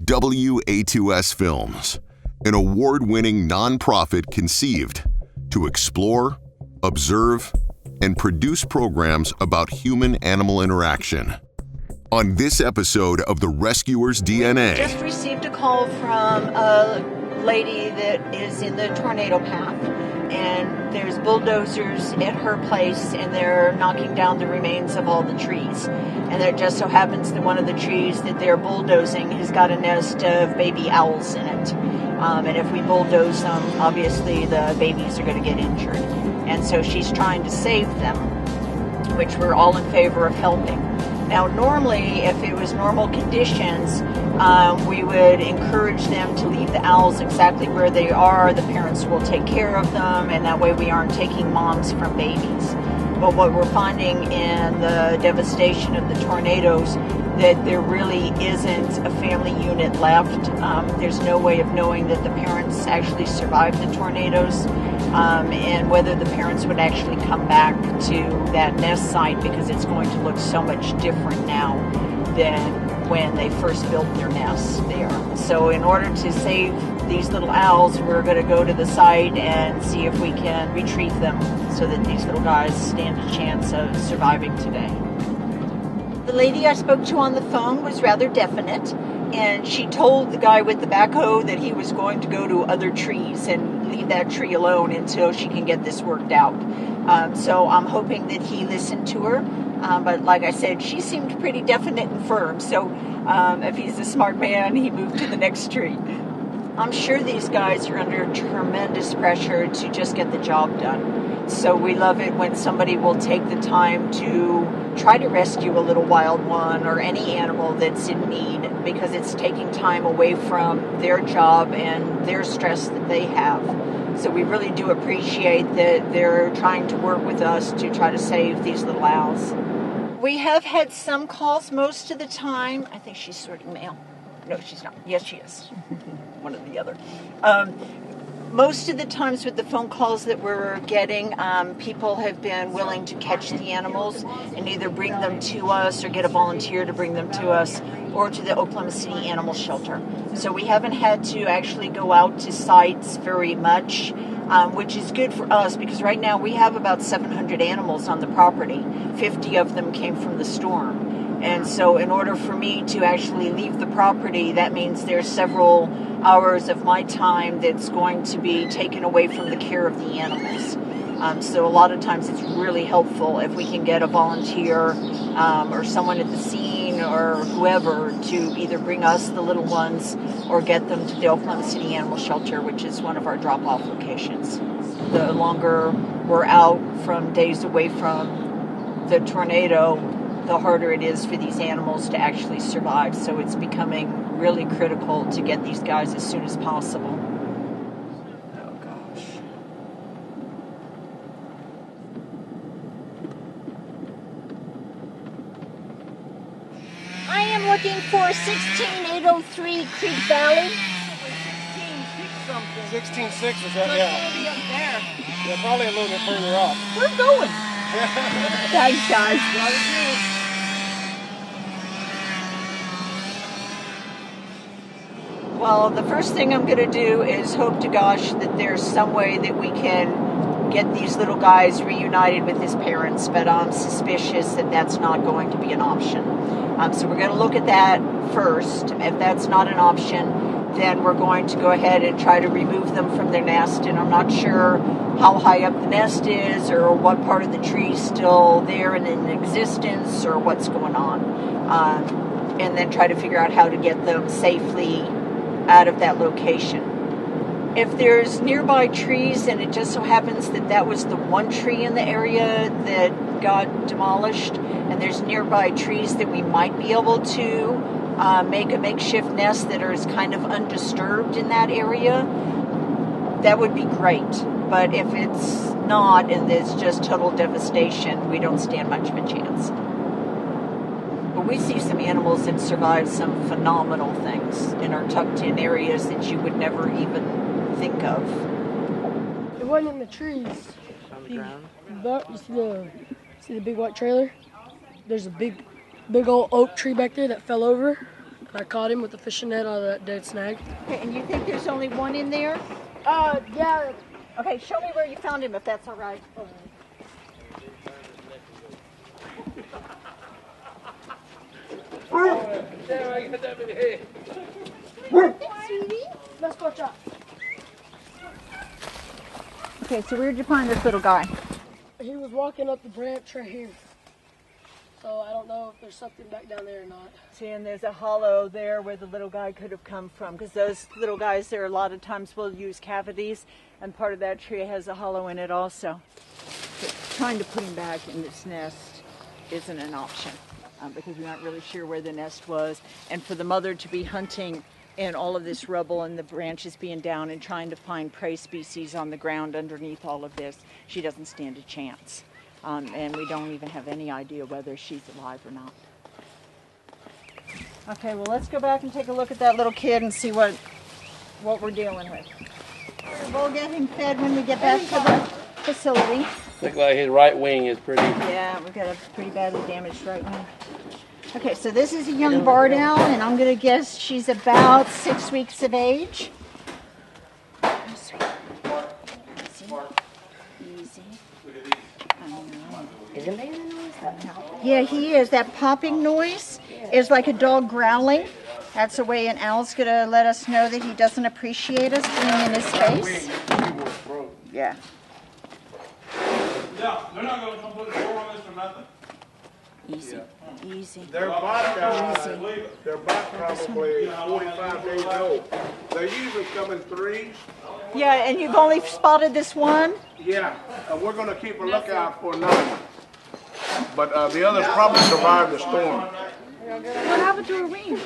WA2S Films, an award-winning nonprofit conceived to explore, observe, and produce programs about human-animal interaction. On this episode of The Rescuer's DNA... Just received a call from a lady that is in the tornado path, and there's bulldozers at her place, and they're knocking down the remains of all the trees. And it just so happens that one of the trees that they're bulldozing has got a nest of baby owls in it. And if we bulldoze them, obviously the babies are going to get injured. And so she's trying to save them, which we're all in favor of helping. Now, normally, if it was normal conditions, we would encourage them to leave the owls exactly where they are. The parents will take care of them, and that way we aren't taking moms from babies. But what we're finding in the devastation of the tornadoes, that there really isn't a family unit left. There's no way of knowing that the parents actually survived the tornadoes, and whether the parents would actually come back to that nest site, because it's going to look so much different now than when they first built their nests there. So in order to save these little owls, we're going to go to the site and see if we can retrieve them so that these little guys stand a chance of surviving today. The lady I spoke to on the phone was rather definite, and she told the guy with the backhoe that he was going to go to other trees and leave that tree alone until she can get this worked out. So I'm hoping that he listened to her. But like I said, she seemed pretty definite and firm. So if he's a smart man, he moved to the next tree. I'm sure these guys are under tremendous pressure to just get the job done. So we love it when somebody will take the time to try to rescue a little wild one or any animal that's in need, because it's taking time away from their job and their stress that they have. So we really do appreciate that they're trying to work with us to try to save these little owls. We have had some calls most of the time. I think she's sorting mail. No, she's not. Yes, she is. One or the other. Most of the times with the phone calls that we're getting, people have been willing to catch the animals and either bring them to us or get a volunteer to bring them to us or to the Oklahoma City Animal Shelter. So we haven't had to actually go out to sites very much, which is good for us because right now we have about 700 animals on the property. 50 of them came from the storm. And so in order for me to actually leave the property, that means there's several hours of my time that's going to be taken away from the care of the animals. So a lot of times it's really helpful if we can get a volunteer or someone at the scene or whoever to either bring us the little ones or get them to the Oklahoma City Animal Shelter, which is one of our drop-off locations. The longer we're out from days away from the tornado, the harder it is for these animals to actually survive. So it's becoming really critical to get these guys as soon as possible. Oh gosh. I am looking for 16803 Creek Valley. 16.6 is that? Yeah. Maybe up there. Yeah, probably a little bit further up. We're going. Thanks, guys. Well, the first thing I'm going to do is hope to gosh that there's some way that we can get these little guys reunited with his parents, but I'm suspicious that that's not going to be an option. So we're going to look at that first. If that's not an option, then we're going to go ahead and try to remove them from their nest, and I'm not sure how high up the nest is or what part of the tree is still there and in existence or what's going on, and then try to figure out how to get them safely out of that location. If there's nearby trees, and it just so happens that that was the one tree in the area that got demolished, and there's nearby trees that we might be able to make a makeshift nest that is kind of undisturbed in that area, that would be great. But if it's not and there's just total devastation, we don't stand much of a chance. But we see some animals that survive some phenomenal things and are tucked in areas that you would never even think of. It wasn't in the trees. On the ground? You see the big white trailer? There's a big old oak tree back there that fell over I caught him with a fishing net out of that dead snag. Okay, and you think there's only one in there? Yeah. Okay, show me where you found him if that's all right. Let's go chop. Okay, so where did you find this little guy? He was walking up the branch right here. So I don't know if there's something back down there or not. See, and there's a hollow there where the little guy could have come from, because those little guys there a lot of times will use cavities, and part of that tree has a hollow in it also. But trying to put him back in this nest isn't an option, because we aren't really sure where the nest was, and for the mother to be hunting in all of this rubble and the branches being down and trying to find prey species on the ground underneath all of this, she doesn't stand a chance. And we don't even have any idea whether she's alive or not. Okay, well, let's go back and take a look at that little kid and see what we're dealing with. We'll get him fed when we get back to the facility. Looks like his right wing is pretty. Yeah, we've got a pretty badly damaged right wing. Okay, so this is a young barred owl, and I'm going to guess she's about 6 weeks of age. Easy. Yeah, he is. That popping noise is like a dog growling. That's a way an owl's going to let us know that he doesn't appreciate us being in his space. Yeah. Yeah, they're not going to come put a door on this for nothing. Easy. Easy. They're about, they're about probably 45 days old. They usually come in threes. Yeah, and you've only spotted this one? Yeah, we're going to keep a lookout for another one. But the others probably survived the storm. What happened to her wing?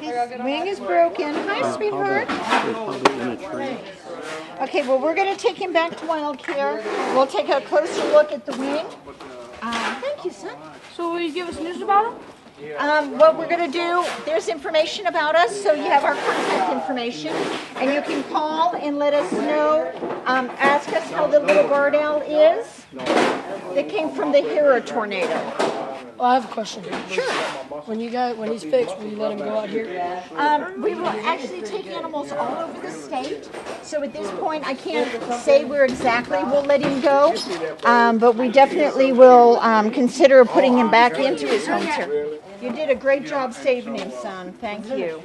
His wing is broken. Hi, sweetheart. Okay, well, we're going to take him back to WildCare. We'll take a closer look at the wing. Thank you, son. So will you give us news about him? What we're going to do, there's information about us, so you have our contact information, and you can call and let us know, ask us how the little barred owl is. That came from the Hera tornado. Well, I have a question. Sure. When he's fixed, will you let him go out here? We will actually take animals all over the state. So at this point, I can't say where exactly we'll let him go, but we definitely will consider putting him back into his home here. You did a great job saving him, son. Thank you.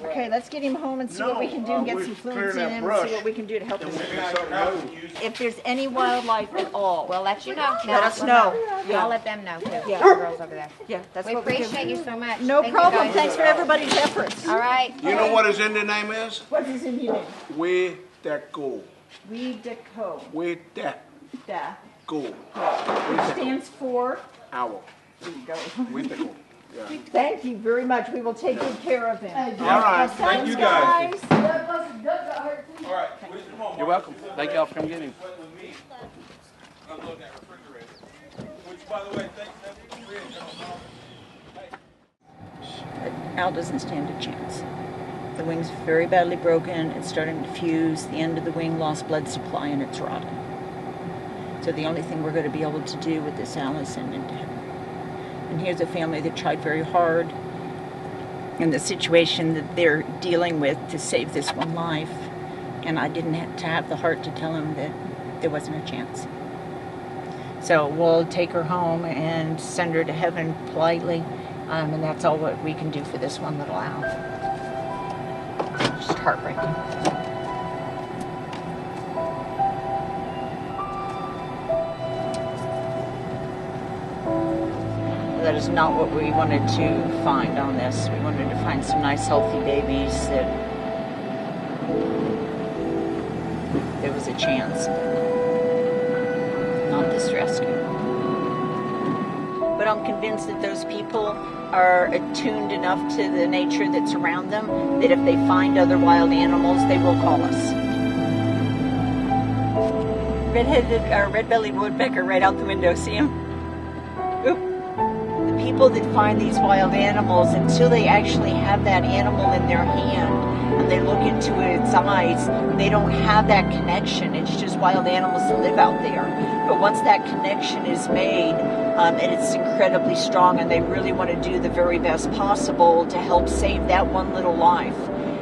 Okay, let's get him home and see what we can do and get some fluids in him and see what we can do to help him. If there's any wildlife at all, We'll let you know. let us know. I'll let them know too. Yeah. The girls over there. Yeah, that's We what we appreciate do. you so much. No Thank you, problem. guys. Thanks for everybody's efforts. All right. You know what his Indian name is? What is in your name? Wedeco. Wedeco. Wedeco. Stands for. Owl. There you go. Wedeco. Yeah. Thank you very much. We will take good care of him. All right. Thank you Guys. guys. All right, come on. You're welcome. Thank y'all for coming get him. With me, unload that refrigerator. Which, by the way, thanks for Al doesn't stand a chance. The wing's very badly broken. It's starting to fuse. The end of the wing lost blood supply and it's rotting. So the only thing we're going to be able to do with this owl is send him to heaven. And here's a family that tried very hard in the situation that they're dealing with to save this one life. And I didn't have to have the heart to tell him that there wasn't a chance. So we'll take her home and send her to heaven politely. And that's all what we can do for this one little owl. Just heartbreaking. That is not what we wanted to find on this. We wanted to find some nice healthy babies that there was a chance, but not this rescue. But I'm convinced that those people are attuned enough to the nature that's around them that if they find other wild animals, they will call us. Red-bellied woodpecker right out the window. See him? Oop. The people that find these wild animals, until they actually have that animal in their hand and they look into its eyes, they don't have that connection. It's just wild animals that live out there. But once that connection is made, and it's incredibly strong, and they really want to do the very best possible to help save that one little life.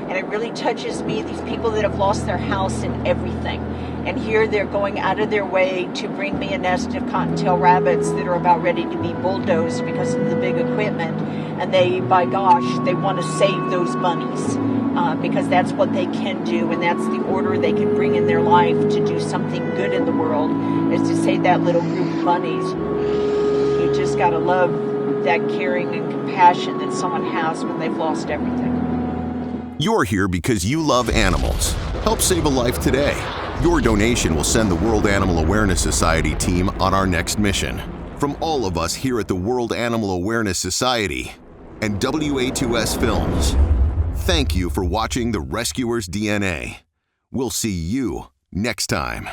And it really touches me, these people that have lost their house and everything. And here they're going out of their way to bring me a nest of cottontail rabbits that are about ready to be bulldozed because of the big equipment. And they, by gosh, they want to save those bunnies because that's what they can do, and that's the order they can bring in their life to do something good in the world, is to save that little group of bunnies. You just got to love that caring and compassion that someone has when they've lost everything. You're here because you love animals. Help save a life today. Your donation will send the World Animal Awareness Society team on our next mission. From all of us here at the World Animal Awareness Society and WA2S Films, thank you for watching The Rescuer's DNA. We'll see you next time.